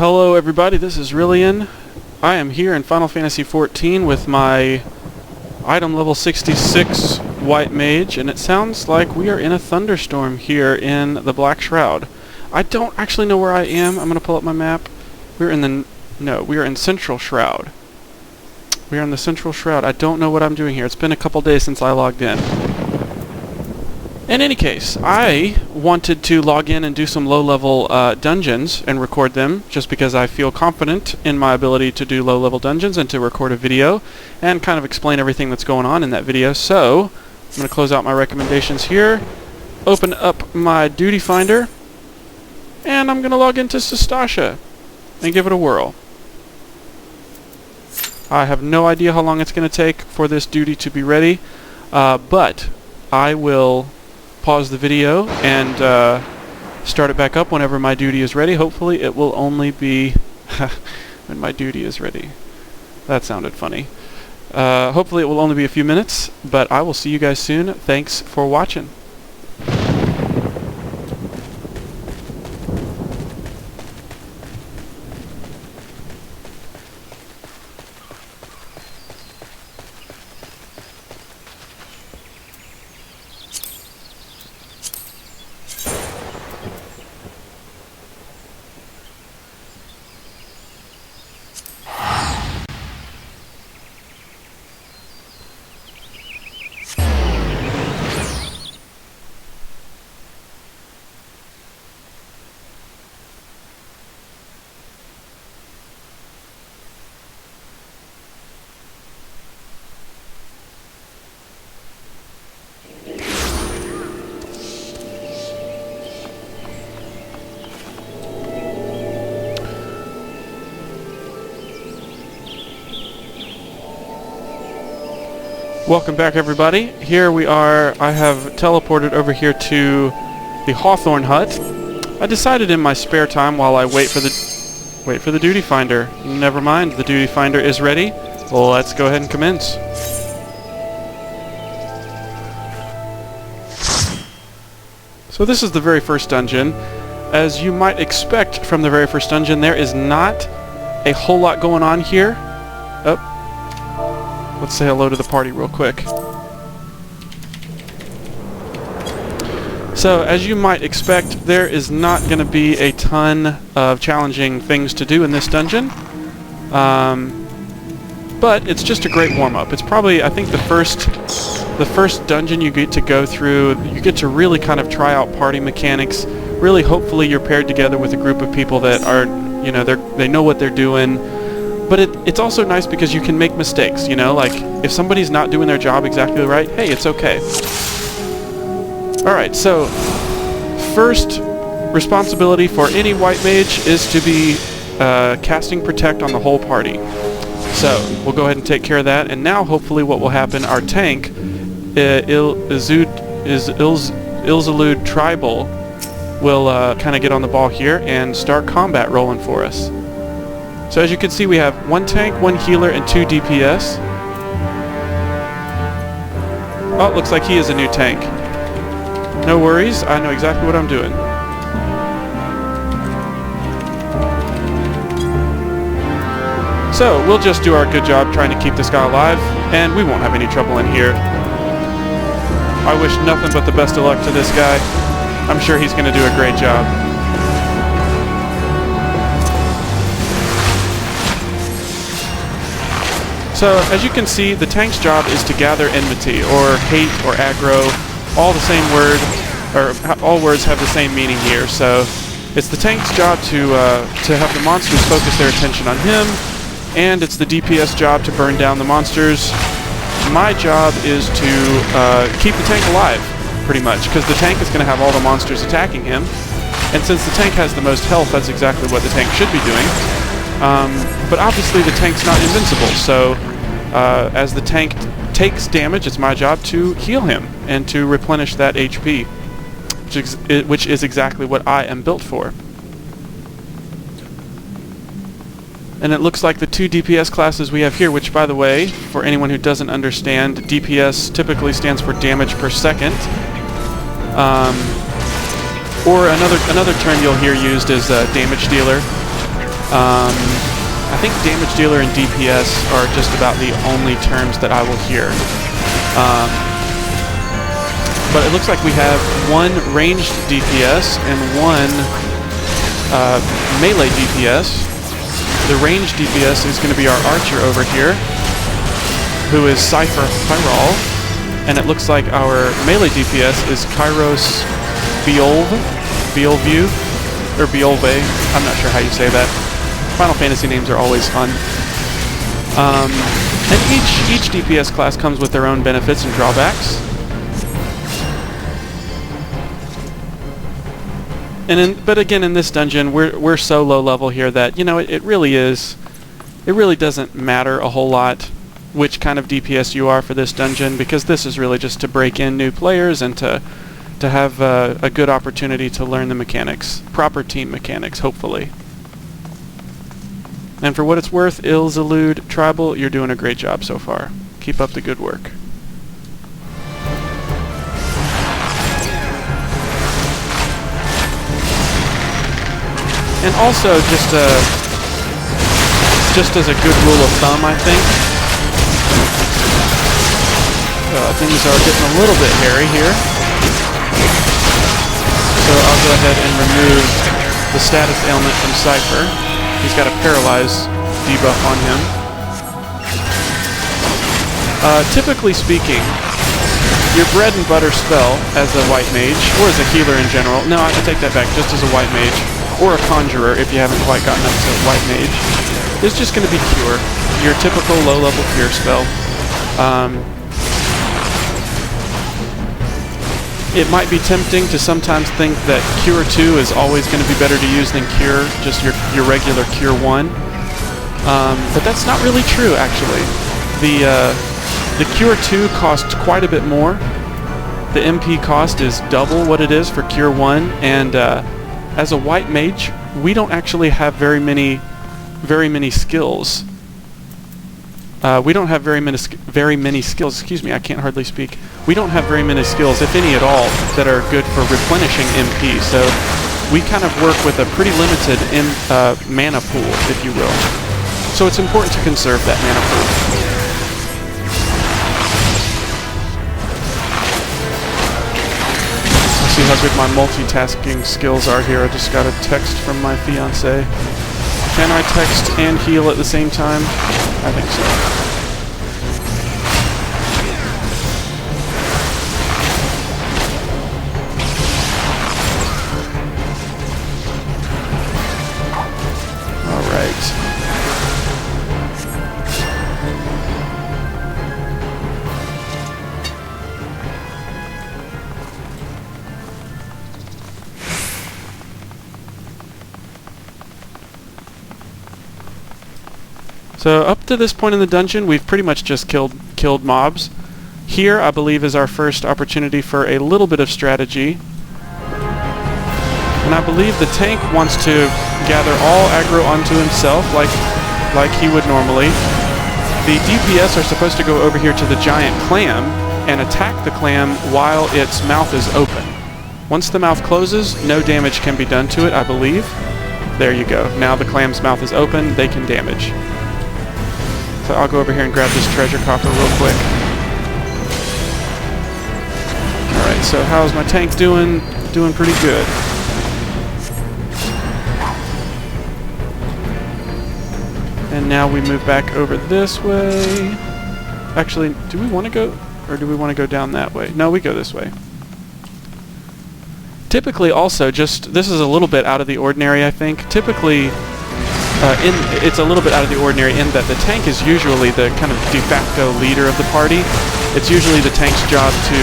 Hello everybody, this is Rillian. I am here in Final Fantasy XIV with my item level 66 White Mage, and it sounds like we are in a thunderstorm here in the Black Shroud. I don't actually know where I am. I'm going to pull up my map. We are in Central Shroud. We are in the Central Shroud. I don't know what I'm doing here. It's been a couple days since I logged in. In any case, I wanted to log in and do some low-level dungeons and record them, just because I feel confident in my ability to do low-level dungeons and to record a video and kind of explain everything that's going on in that video. So, I'm going to close out my recommendations here, open up my duty finder, and I'm going to log into Sastasha and give it a whirl. I have no idea how long it's going to take for this duty to be ready, but I will pause the video and start it back up whenever my duty is ready. Hopefully it will only be when my duty is ready. That sounded funny. Hopefully it will only be a few minutes, but I will see you guys soon. Thanks for watching. Welcome back everybody. Here we are. I have teleported over here to the Hawthorne Hut. I decided in my spare time while I wait for the duty finder. Never mind, the duty finder is ready. Well, let's go ahead and commence. So this is the very first dungeon. As you might expect from the very first dungeon, there is not a whole lot going on here. Let's say hello to the party real quick. So, as you might expect, there is not going to be a ton of challenging things to do in this dungeon. But it's just a great warm-up. It's probably, I think, the first dungeon you get to go through. You get to really kind of try out party mechanics. Really, hopefully, you're paired together with a group of people that are, you know, they know what they're doing. But it's also nice because you can make mistakes, you know, like if somebody's not doing their job exactly right, hey, it's okay. Alright, so first responsibility for any white mage is to be casting Protect on the whole party. So we'll go ahead and take care of that, and now hopefully what will happen, our tank, Ilzalude Tribal, will kind of get on the ball here and start combat rolling for us. So as you can see, we have one tank, one healer, and 2 DPS. Oh, looks like he is a new tank. No worries, I know exactly what I'm doing. So, we'll just do our good job trying to keep this guy alive, and we won't have any trouble in here. I wish nothing but the best of luck to this guy. I'm sure he's going to do a great job. So, as you can see, the tank's job is to gather enmity, or hate, or aggro. All the same word, or all words have the same meaning here. So, it's the tank's job to have the monsters focus their attention on him, and it's the DPS job to burn down the monsters. My job is to keep the tank alive, pretty much, because the tank is going to have all the monsters attacking him. And since the tank has the most health, that's exactly what the tank should be doing. But obviously the tank's not invincible, so as the tank takes damage, it's my job to heal him and to replenish that HP, which is exactly what I am built for. And it looks like the 2 DPS classes we have here, which, by the way, for anyone who doesn't understand, DPS typically stands for damage per second. Or another term you'll hear used is damage dealer. I think damage dealer and DPS are just about the only terms that I will hear. But it looks like we have one ranged DPS and one melee DPS. The ranged DPS is going to be our archer over here, who is Cypher Pyral, and it looks like our melee DPS is Kairos Beolvu, or Beolve. I'm not sure how you say that. Final Fantasy names are always fun. And each DPS class comes with their own benefits and drawbacks. But again, in this dungeon, we're so low level here that, you know, it really doesn't matter a whole lot which kind of DPS you are for this dungeon, because this is really just to break in new players and to have a good opportunity to learn the mechanics, proper team mechanics, hopefully. And for what it's worth, Ilzalude Tribal, you're doing a great job so far. Keep up the good work. And also, just as a good rule of thumb, I think, things are getting a little bit hairy here. So I'll go ahead and remove the status ailment from Cypher. He's got a paralyze debuff on him. Typically speaking, your bread and butter spell as a white mage, or as a healer in general, no, I take that back, just as a white mage, or a conjurer if you haven't quite gotten up to white mage, is just going to be cure. Your typical low-level cure spell. It might be tempting to sometimes think that Cure 2 is always going to be better to use than Cure, just your regular Cure 1. But that's not really true, actually. The Cure 2 costs quite a bit more. The MP cost is double what it is for Cure 1, and as a white mage, we don't actually have very many skills. We don't have very many skills. Excuse me, I can't hardly speak. We don't have very many skills, if any at all, that are good for replenishing MP. So we kind of work with a pretty limited mana pool, if you will. So it's important to conserve that mana pool. Let's see how good my multitasking skills are here. I just got a text from my fiance. Can I text and heal at the same time? I think so. So up to this point in the dungeon, we've pretty much just killed mobs. Here, I believe, is our first opportunity for a little bit of strategy. And I believe the tank wants to gather all aggro onto himself, like he would normally. The DPS are supposed to go over here to the giant clam and attack the clam while its mouth is open. Once the mouth closes, no damage can be done to it, I believe. There you go. Now the clam's mouth is open, they can damage. So I'll go over here and grab this treasure coffer real quick. Alright, so how's my tank doing? Doing pretty good. And now we move back over this way. Actually, do we want to go, or do we want to go down that way? No, we go this way. Typically also, this is a little bit out of the ordinary, I think. Typically, it's a little bit out of the ordinary in that the tank is usually the kind of de facto leader of the party. It's usually the tank's job to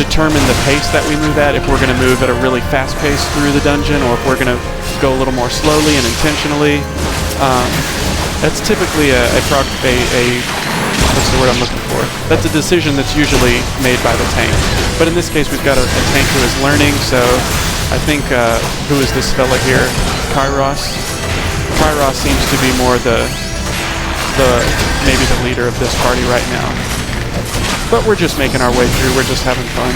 determine the pace that we move at, if we're going to move at a really fast pace through the dungeon, or if we're going to go a little more slowly and intentionally. That's typically what's the word I'm looking for? That's a decision that's usually made by the tank. But in this case, we've got a tank who is learning, so I think, who is this fella here? Kairos. Kairos seems to be more maybe the leader of this party right now. But we're just making our way through, we're just having fun.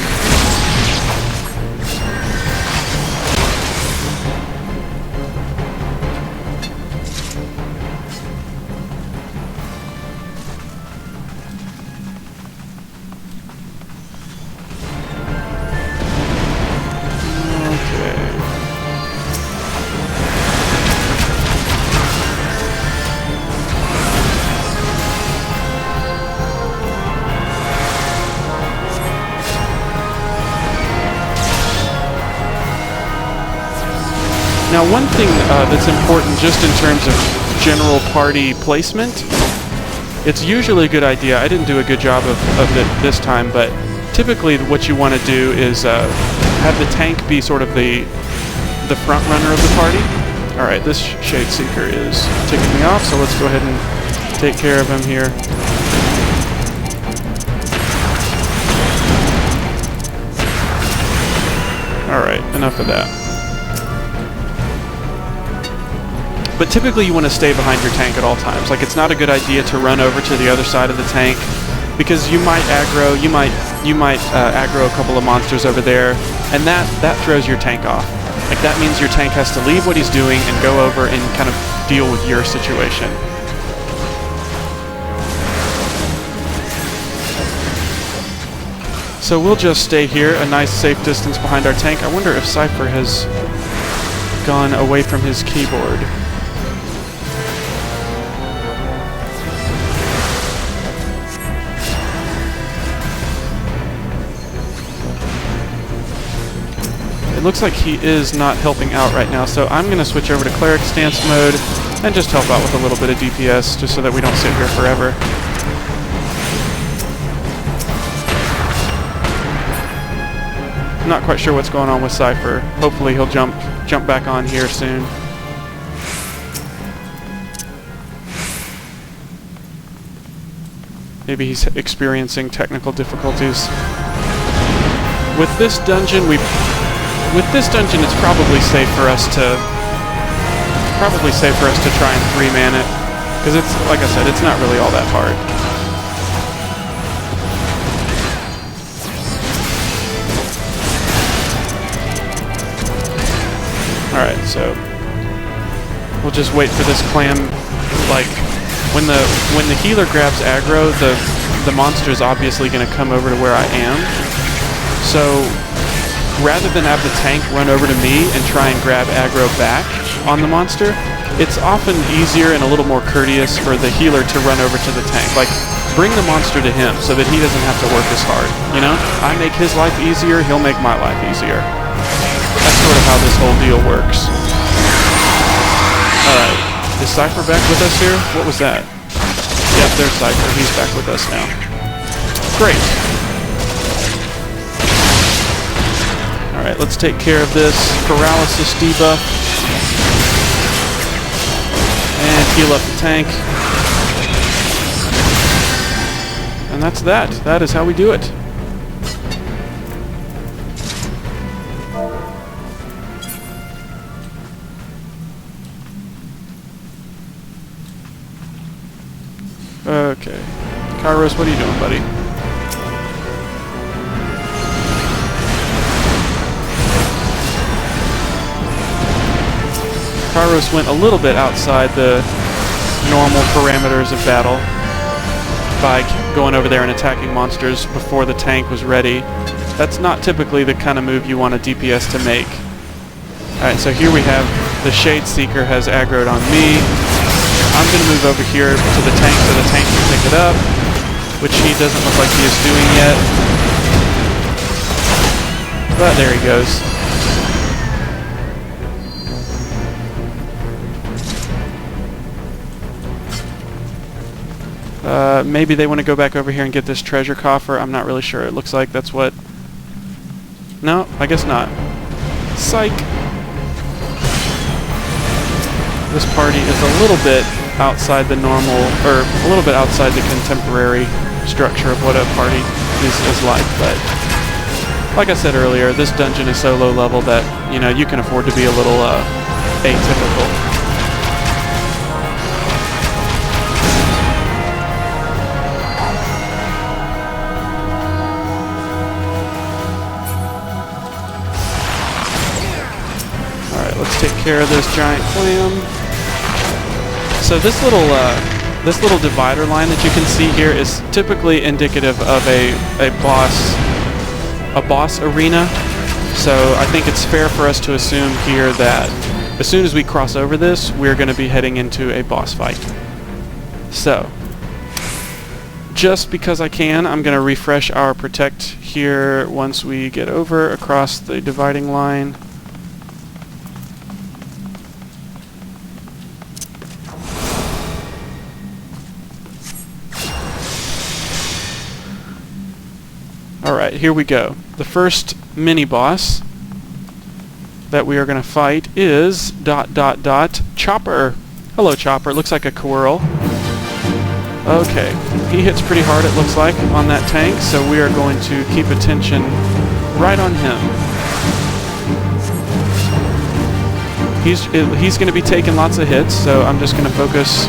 Now one thing that's important just in terms of general party placement, it's usually a good idea. I didn't do a good job of it this time, but typically what you want to do is have the tank be sort of the front runner of the party. Alright, this Shade Seeker is ticking me off, so let's go ahead and take care of him here. Alright, enough of that. But typically you want to stay behind your tank at all times. Like, it's not a good idea to run over to the other side of the tank, because you might aggro, you might aggro a couple of monsters over there, and that throws your tank off. Like, that means your tank has to leave what he's doing and go over and kind of deal with your situation. So we'll just stay here, a nice safe distance behind our tank. I wonder if Cypher has gone away from his keyboard. It looks like he is not helping out right now, so I'm going to switch over to Cleric Stance mode and just help out with a little bit of DPS, just so that we don't sit here forever. I'm not quite sure what's going on with Cypher. Hopefully he'll jump back on here soon. Maybe he's experiencing technical difficulties. With this dungeon, it's probably safe for us to try and 3-man it, because it's, like I said, it's not really all that hard. Alright, so we'll just wait for this clam. Like, when the healer grabs aggro, the monster's obviously going to come over to where I am. So rather than have the tank run over to me and try and grab aggro back on the monster, it's often easier and a little more courteous for the healer to run over to the tank. Like, bring the monster to him so that he doesn't have to work as hard, you know? I make his life easier, he'll make my life easier. That's sort of how this whole deal works. Alright, is Cypher back with us here? What was that? Yep, there's Cypher, he's back with us now. Great. Alright, let's take care of this paralysis debuff. And heal up the tank. And that's that. That is how we do it. Okay. Kairos, what are you doing, buddy? Kairos went a little bit outside the normal parameters of battle by going over there and attacking monsters before the tank was ready. That's not typically the kind of move you want a DPS to make. Alright, so here we have the Shade Seeker has aggroed on me. I'm going to move over here to the tank so the tank can pick it up, which he doesn't look like he is doing yet. But there he goes. Maybe they want to go back over here and get this treasure coffer. I'm not really sure. It looks like that's what... No, I guess not. Psych! This party is a little bit outside the normal, or a little bit outside the contemporary structure of what a party is like, but like I said earlier, this dungeon is so low level that, you know, you can afford to be a little atypical. Alright, let's take care of this giant clam. So this little divider line that you can see here is typically indicative of a boss arena. So I think it's fair for us to assume here that as soon as we cross over this, we're going to be heading into a boss fight. So just because I can, I'm going to refresh our protect here once we get over across the dividing line. Alright, here we go. The first mini-boss that we are going to fight is ... Chopper. Hello, Chopper. Looks like a squirrel. Okay, he hits pretty hard, it looks like, on that tank, so we are going to keep attention right on him. He's going to be taking lots of hits, so I'm just going to focus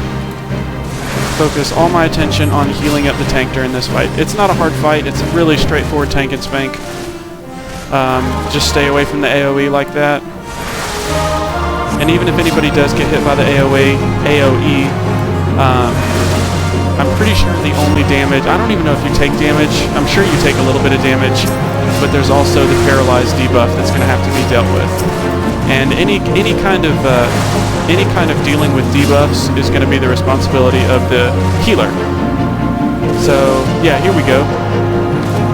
all my attention on healing up the tank during this fight. It's not a hard fight, it's a really straightforward tank and spank. Just stay away from the AoE like that. And even if anybody does get hit by the AoE, I'm pretty sure the only damage, I don't even know if you take damage, I'm sure you take a little bit of damage, but there's also the paralyzed debuff that's going to have to be dealt with. And any kind of dealing with debuffs is going to be the responsibility of the healer. So yeah, here we go.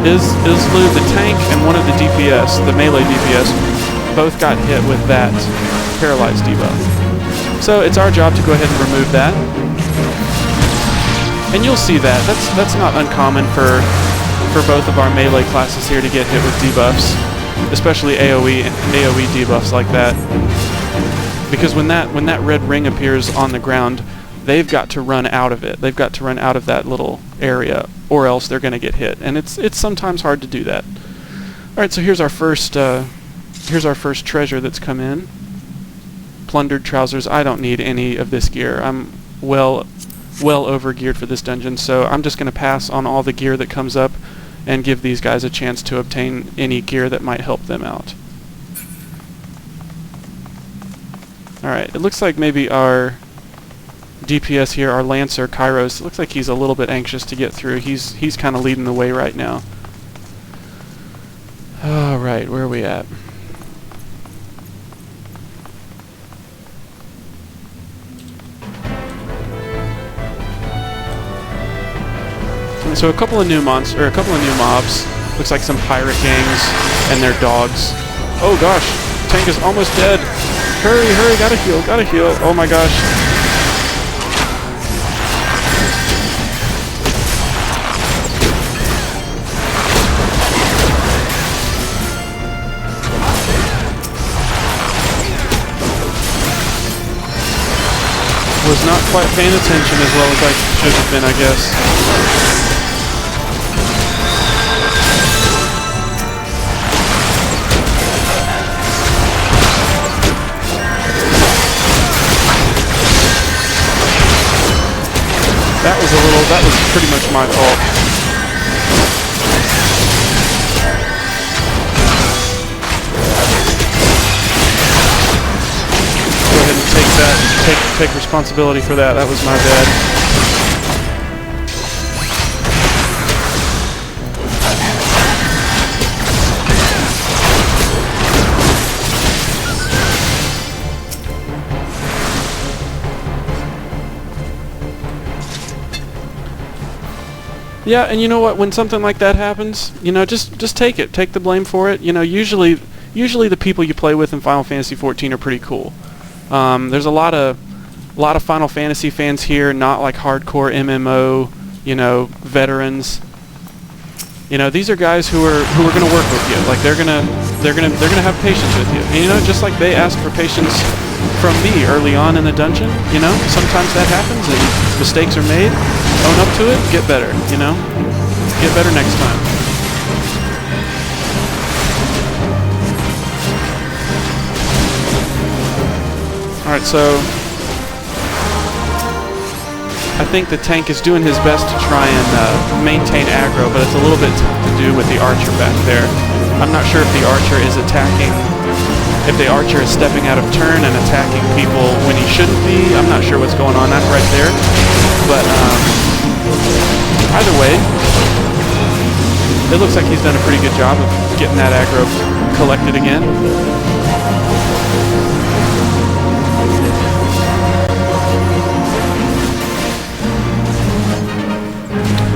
Islu, the tank, and one of the DPS, the melee DPS, both got hit with that paralyzed debuff. So it's our job to go ahead and remove that. And you'll see that. That's not uncommon for both of our melee classes here to get hit with debuffs, especially AoE debuffs like that. Because when that red ring appears on the ground, they've got to run out of it. They've got to run out of that little area, or else they're going to get hit. And it's sometimes hard to do that. All right, so here's our first treasure that's come in. Plundered trousers. I don't need any of this gear. I'm well over geared for this dungeon, so I'm just going to pass on all the gear that comes up and give these guys a chance to obtain any gear that might help them out. Alright, it looks like maybe our DPS here, our Lancer, Kairos, it looks like he's a little bit anxious to get through. He's kind of leading the way right now. Alright, where are we at? So a couple of new mobs. Looks like some pirate gangs and their dogs. Oh gosh, tank is almost dead. Hurry, hurry, gotta heal. Oh my gosh. Was not quite paying attention as well as I should have been, I guess. That was pretty much my fault. Go ahead and take that, take responsibility for that. That was my bad. Yeah, and you know what? When something like that happens, you know, just take it. Take the blame for it. You know, usually the people you play with in Final Fantasy XIV are pretty cool. There's a lot of Final Fantasy fans here, not like hardcore MMO, you know, veterans. You know, these are guys who are going to work with you. Like they're gonna have patience with you. And, you know, just like they asked for patience from me early on in the dungeon. You know, sometimes that happens and mistakes are made. Own up to it, get better, you know? Get better next time. Alright, so I think the tank is doing his best to try and maintain aggro, but it's a little bit tough to do with the archer back there. I'm not sure if the archer is attacking, if the archer is stepping out of turn and attacking people when he shouldn't be. I'm not sure what's going on right there, but either way, it looks like he's done a pretty good job of getting that aggro collected again.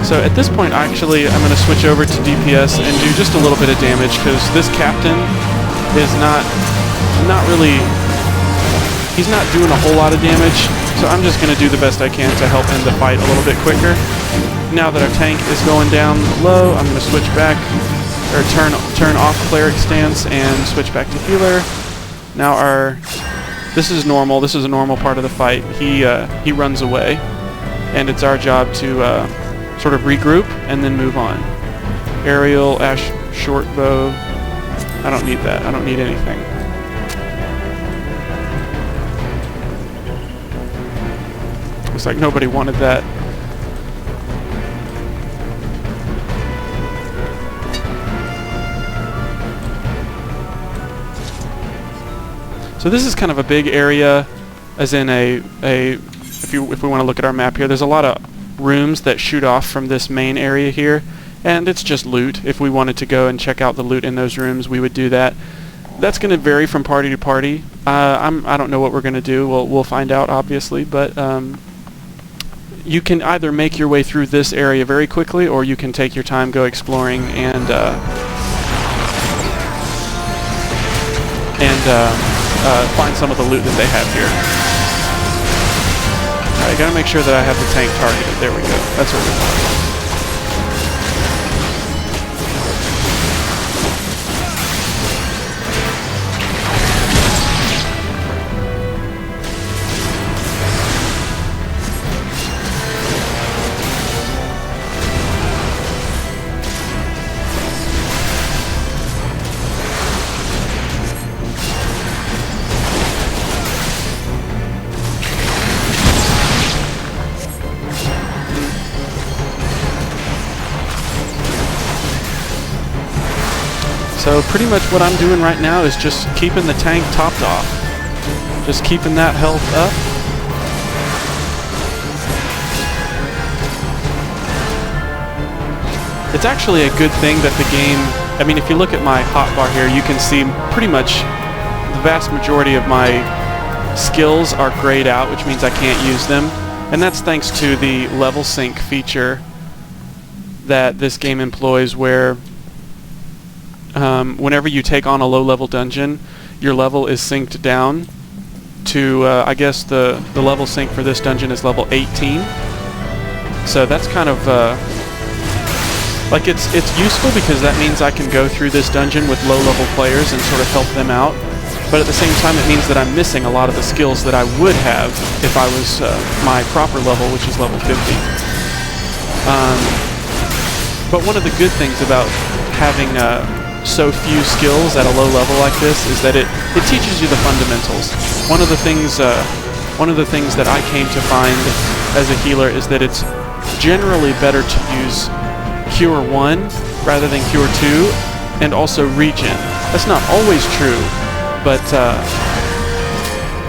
So at this point, actually, I'm going to switch over to DPS and do just a little bit of damage, because this captain is not really, he's not doing a whole lot of damage, so I'm just going to do the best I can to help end the fight a little bit quicker. Now that our tank is going down low, I'm going to switch back or turn off cleric stance and switch back to healer. Now this is normal. This is a normal part of the fight. He runs away, and it's our job to sort of regroup and then move on. Aerial, ash, short bow. I don't need that. I don't need anything. Looks like nobody wanted that. So this is kind of a big area, as in if we want to look at our map here, there's a lot of rooms that shoot off from this main area here, and it's just loot. If we wanted to go and check out the loot in those rooms, we would do that. That's going to vary from party to party. I don't know what we're going to do. We'll find out, obviously, but you can either make your way through this area very quickly, or you can take your time, go exploring, and find some of the loot that they have here. Alright, gotta make sure that I have the tank targeted. There we go. That's what we want. So pretty much what I'm doing right now is just keeping the tank topped off. Just keeping that health up. It's actually a good thing that the game, I mean, if you look at my hotbar here, you can see pretty much the vast majority of my skills are grayed out, which means I can't use them. And that's thanks to the level sync feature that this game employs, where whenever you take on a low-level dungeon, your level is synced down to, I guess the level sync for this dungeon is level 18. So that's kind of, like, it's useful because that means I can go through this dungeon with low-level players and sort of help them out. But at the same time, it means that I'm missing a lot of the skills that I would have if I was my proper level, which is level 50. But one of the good things about having so few skills at a low level like this is that it teaches you the fundamentals. One of the things that I came to find as a healer is that it's generally better to use Cure 1 rather than Cure 2, and also Regen. That's not always true, but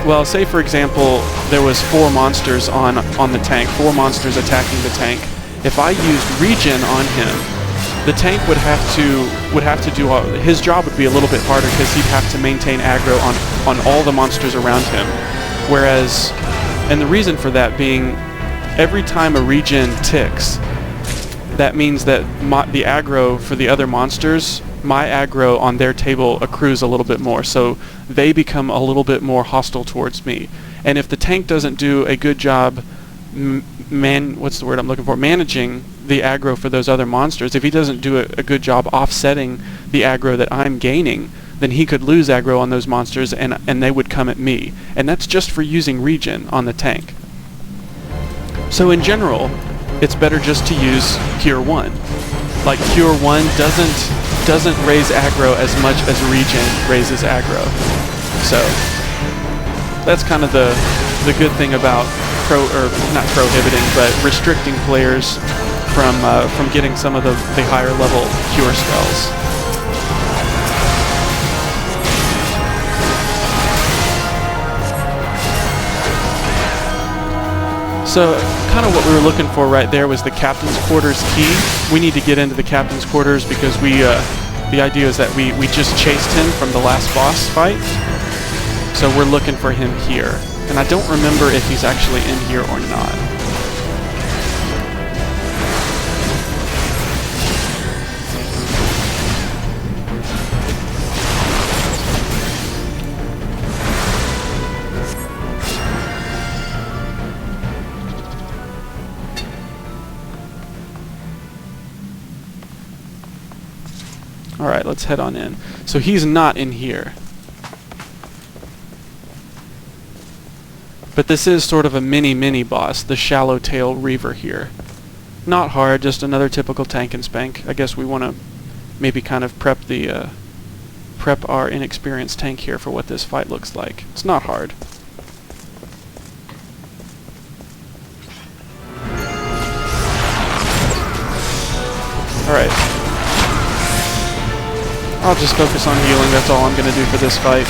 well, say for example there was 4 monsters on the tank, 4 monsters attacking the tank. If I used Regen on him, the tank would have to do his job would be a little bit harder because he'd have to maintain aggro on all the monsters around him. Whereas, and the reason for that being, every time a regen ticks, that means that the aggro for the other monsters, my aggro on their table accrues a little bit more, so they become a little bit more hostile towards me. And if the tank doesn't do a good job managing the aggro for those other monsters, if he doesn't do a good job offsetting the aggro that I'm gaining, then he could lose aggro on those monsters and they would come at me. And that's just for using regen on the tank. So in general, it's better just to use Cure 1. Like, Cure 1 doesn't raise aggro as much as regen raises aggro. So that's kind of the good thing about not prohibiting, but restricting players from getting some of the higher level cure spells. So kind of what we were looking for right there was the captain's quarters key. We need to get into the captain's quarters because the idea is that we just chased him from the last boss fight. So we're looking for him here. And I don't remember if he's actually in here or not. Alright, let's head on in. So he's not in here. But this is sort of a mini boss, the Shallow Tail Reaver here. Not hard, just another typical tank and spank. I guess we want to maybe kind of prep our inexperienced tank here for what this fight looks like. It's not hard. Alright. I'll just focus on healing, that's all I'm going to do for this fight.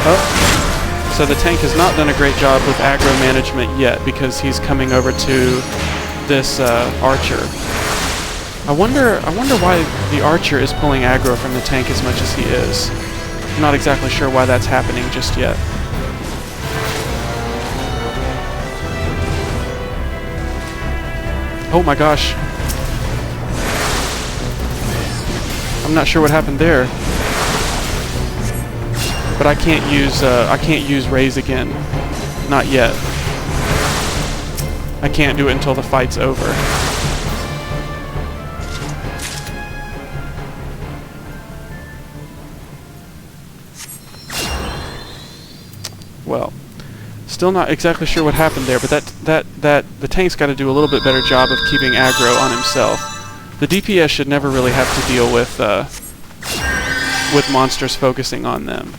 Oh. So the tank has not done a great job with aggro management yet because he's coming over to this archer. I wonder why the archer is pulling aggro from the tank as much as he is. I'm not exactly sure why that's happening just yet. Oh my gosh. I'm not sure what happened there. But I can't use Raise again. Not yet. I can't do it until the fight's over. Well, still not exactly sure what happened there, but the tank's got to do a little bit better job of keeping aggro on himself. The DPS should never really have to deal with monsters focusing on them.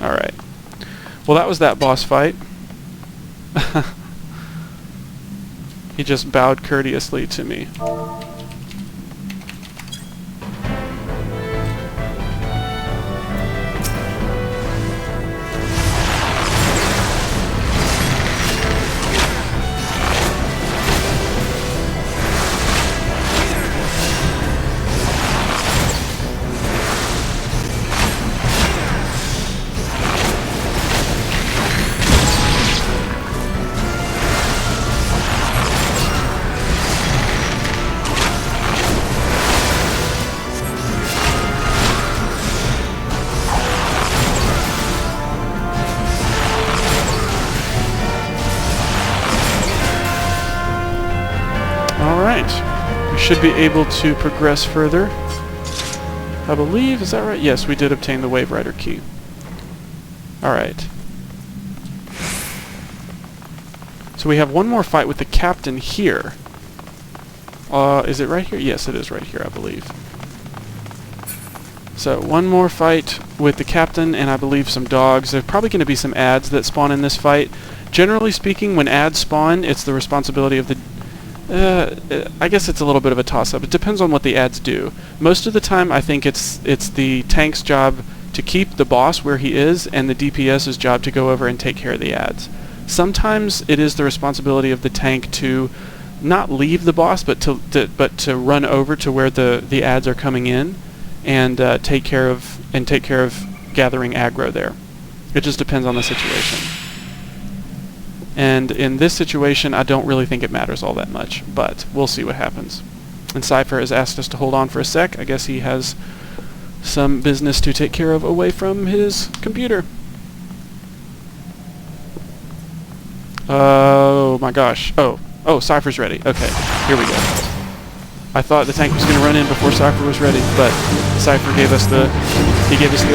Alright. Well, that was that boss fight. He just bowed courteously to me. We should be able to progress further. I believe, is that right? Yes, we did obtain the Wave Rider key. Alright. So we have one more fight with the captain here. Is it right here? Yes, it is right here, I believe. So, one more fight with the captain and I believe some dogs. There's probably going to be some ads that spawn in this fight. Generally speaking, when ads spawn, it's the responsibility of the I guess it's a little bit of a toss-up. It depends on what the ads do. Most of the time, I think it's the tank's job to keep the boss where he is, and the DPS's job to go over and take care of the ads. Sometimes it is the responsibility of the tank to not leave the boss, but to run over to where the ads are coming in, and take care of gathering aggro there. It just depends on the situation. And in this situation, I don't really think it matters all that much, but we'll see what happens. And Cypher has asked us to hold on for a sec. I guess he has some business to take care of away from his computer. Oh my gosh. Oh, Cypher's ready. Okay, here we go. I thought the tank was going to run in before Cypher was ready, but Cypher gave us the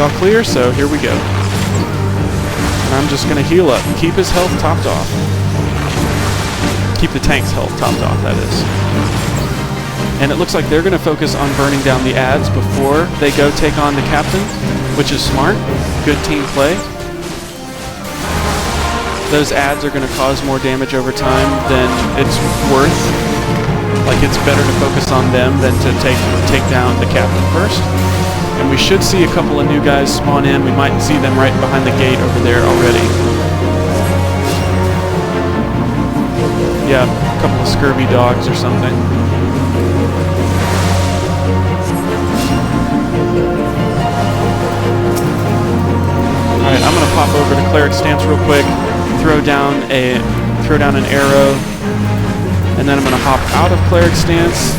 all clear, so here we go. I'm just going to heal up. Keep his health topped off. Keep the tank's health topped off, that is. And it looks like they're going to focus on burning down the ads before they go take on the captain, which is smart. Good team play. Those ads are going to cause more damage over time than it's worth. Like, it's better to focus on them than to take down the captain first. And we should see a couple of new guys spawn in. We might see them right behind the gate over there already. Yeah, a couple of scurvy dogs or something. Alright, I'm gonna pop over to cleric stance real quick, throw down an arrow, and then I'm gonna hop out of cleric stance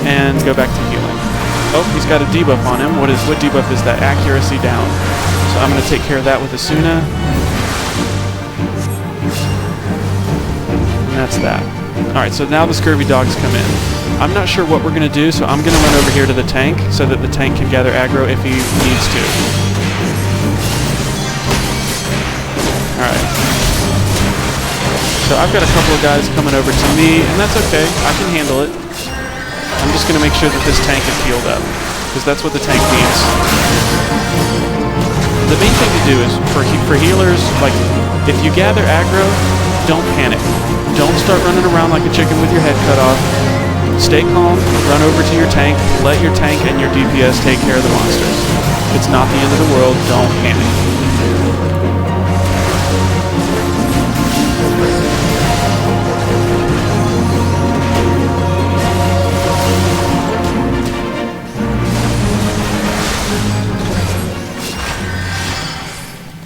and go back to healing. Oh, he's got a debuff on him. What debuff is that? Accuracy down. So I'm going to take care of that with Asuna. that's that. Alright, so now the scurvy dogs come in. I'm not sure what we're going to do, so I'm going to run over here to the tank so that the tank can gather aggro if he needs to. Alright. So I've got a couple of guys coming over to me, and that's okay. I can handle it. I'm just going to make sure that this tank is healed up, because that's what the tank needs. The main thing to do is, for healers, like, if you gather aggro, don't panic. Don't start running around like a chicken with your head cut off. Stay calm, run over to your tank, let your tank and your DPS take care of the monsters. It's not the end of the world, don't panic.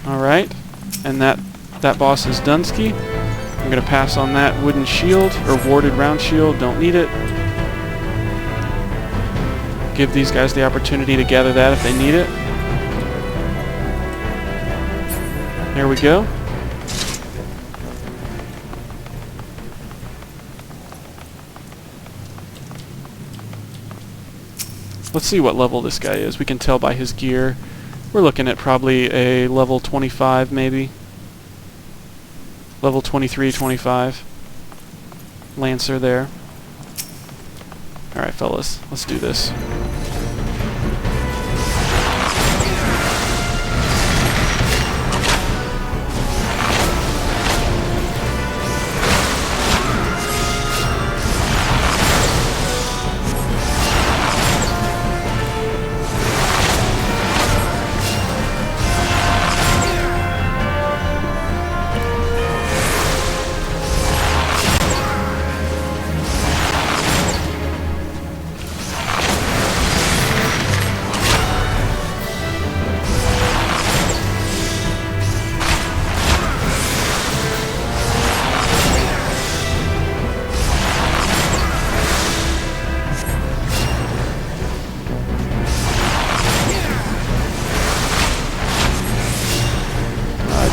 Alright, and that boss is Dunsky. I'm going to pass on that wooden shield, or warded round shield, don't need it. Give these guys the opportunity to gather that if they need it. There we go. Let's see what level this guy is. We can tell by his gear. We're looking at probably a level 25 maybe. Level 23, 25. Lancer there. Alright fellas, let's do this.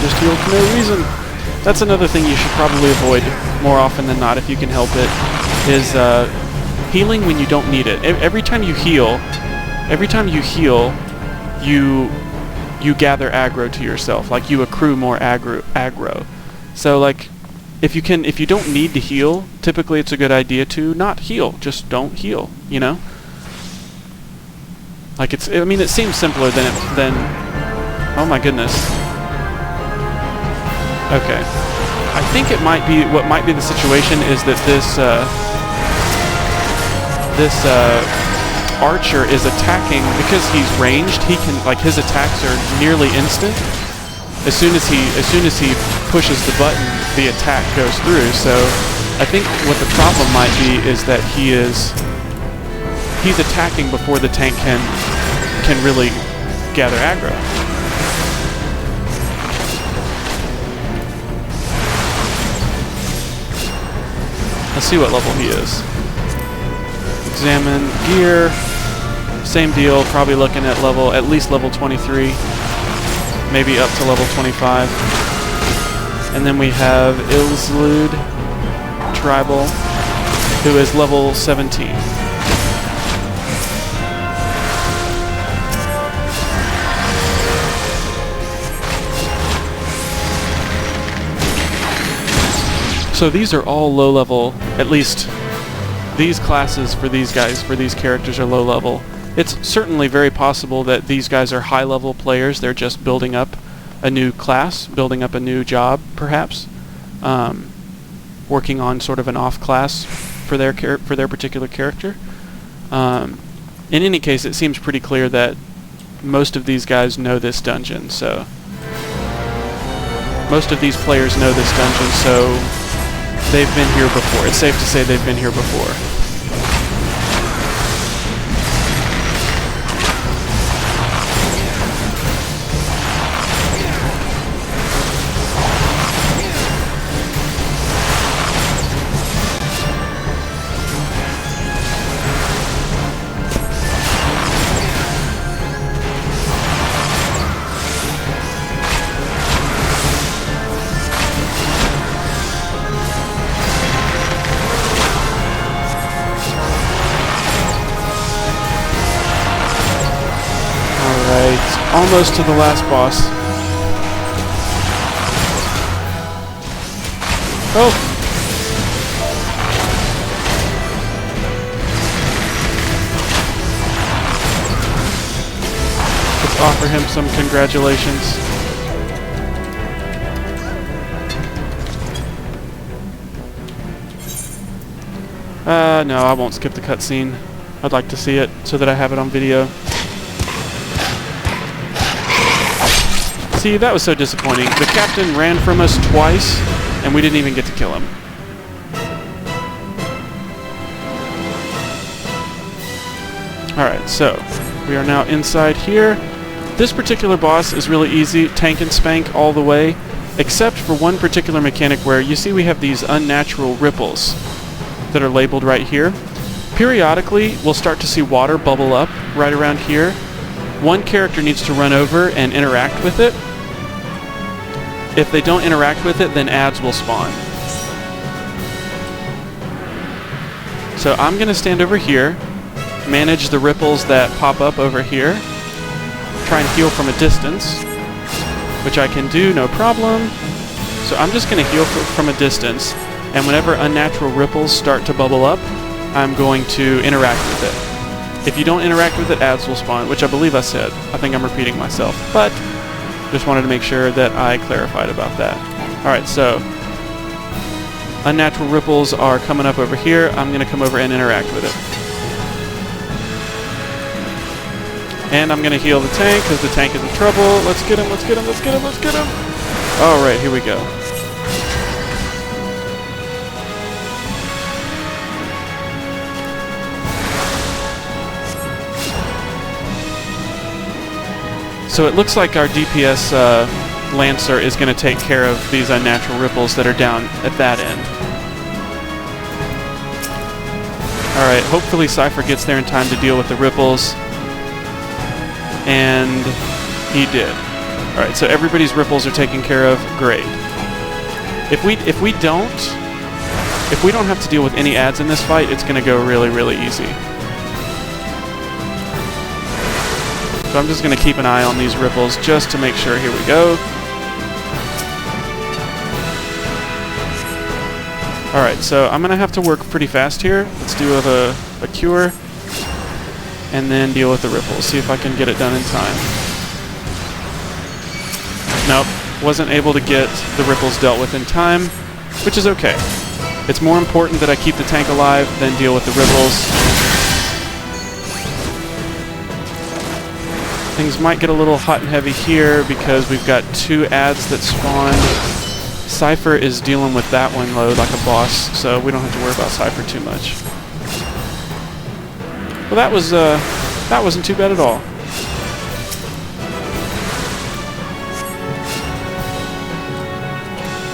Just healed for no reason. That's another thing you should probably avoid more often than not if you can help it, is healing when you don't need it. Every time you heal, you gather aggro to yourself. Like, you accrue more aggro. So like, if you don't need to heal, typically it's a good idea to not heal. Just don't heal, you know? Like, it seems simpler than oh my goodness. Okay. I think what might be the situation is that this archer is attacking because he's ranged. He can, like, his attacks are nearly instant. As soon as he pushes the button, the attack goes through. So I think what the problem might be is that he's attacking before the tank can really gather aggro. Let's see what level he is. Examine gear. Same deal, probably looking at least level 23. Maybe up to level 25. And then we have Ilslud Tribal, who is level 17. So these are all low level, at least these classes for these guys, for these characters are low level. It's certainly very possible that these guys are high level players. They're just building up a new class, building up a new job, perhaps. Working on sort of an off class for their particular character. In any case, it seems pretty clear that most of these guys know this dungeon, so most of these players know this dungeon, so they've been here before. It's safe to say they've been here before. almost to the last boss. Oh! Let's offer him some congratulations. No, I won't skip the cutscene. I'd like to see it so that I have it on video. See, that was so disappointing. The captain ran from us twice, and we didn't even get to kill him. Alright, so we are now inside here. This particular boss is really easy, tank and spank all the way, except for one particular mechanic where you see we have these unnatural ripples that are labeled right here. Periodically, we'll start to see water bubble up right around here. One character needs to run over and interact with it. If they don't interact with it, then ads will spawn. So I'm going to stand over here, manage the ripples that pop up over here, try and heal from a distance, which I can do, no problem. So I'm just going to heal from a distance, and whenever unnatural ripples start to bubble up, I'm going to interact with it. If you don't interact with it, ads will spawn, which I believe I said. I think I'm repeating myself, but just wanted to make sure that I clarified about that. Alright, so unnatural ripples are coming up over here. I'm going to come over and interact with it. And I'm going to heal the tank because the tank is in trouble. Let's get him, let's get him, let's get him, let's get him. Alright, here we go. So it looks like our DPS Lancer is going to take care of these unnatural ripples that are down at that end. Alright, hopefully Cypher gets there in time to deal with the ripples. And he did. Alright, so everybody's ripples are taken care of. Great. If we don't have to deal with any ads in this fight, it's going to go really, really easy. So I'm just going to keep an eye on these ripples just to make sure. Here we go. Alright, so I'm going to have to work pretty fast here. Let's do a cure, and then deal with the ripples. See if I can get it done in time. Nope, wasn't able to get the ripples dealt with in time, which is okay. It's more important that I keep the tank alive than deal with the ripples. Things might get a little hot and heavy here because we've got 2 ads that spawned. Cypher is dealing with that one load like a boss, so we don't have to worry about Cypher too much. Well, that wasn't too bad at all.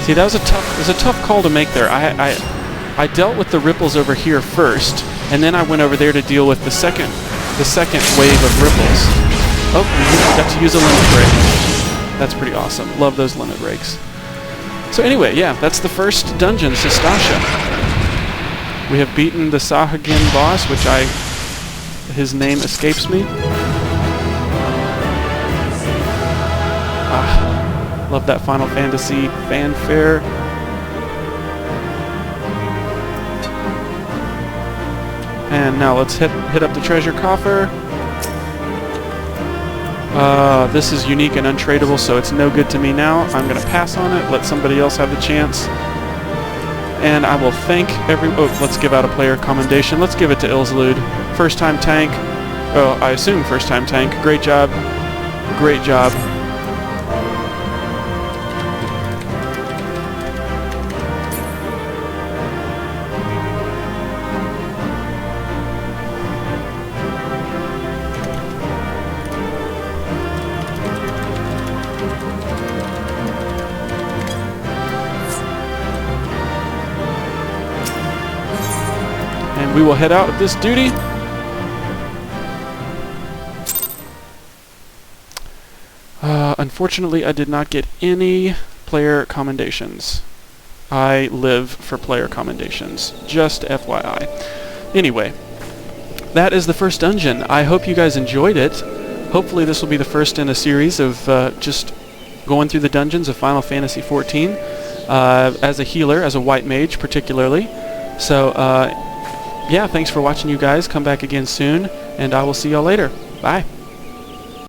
See, that was a tough call to make there. I dealt with the ripples over here first, and then I went over there to deal with the second wave of ripples. Oh, we got to use a limit break. That's pretty awesome. Love those limit breaks. So anyway, yeah, that's the first dungeon, Sastasha. We have beaten the Sahagin boss, which his name escapes me. Love that Final Fantasy fanfare. And now let's hit up the treasure coffer. This is unique and untradeable, so it's no good to me now. I'm going to pass on it, let somebody else have the chance. And I will thank let's give out a player commendation. Let's give it to Ilslude. First time tank. Oh, I assume first time tank. Great job. Great job. We will head out of this duty. Unfortunately, I did not get any player commendations. I live for player commendations, just FYI. Anyway, that is the first dungeon. I hope you guys enjoyed it. hopefully this will be the first in a series of just going through the dungeons of Final Fantasy XIV as a healer, as a white mage particularly. So yeah, thanks for watching, you guys. Come back again soon, and I will see y'all later. Bye.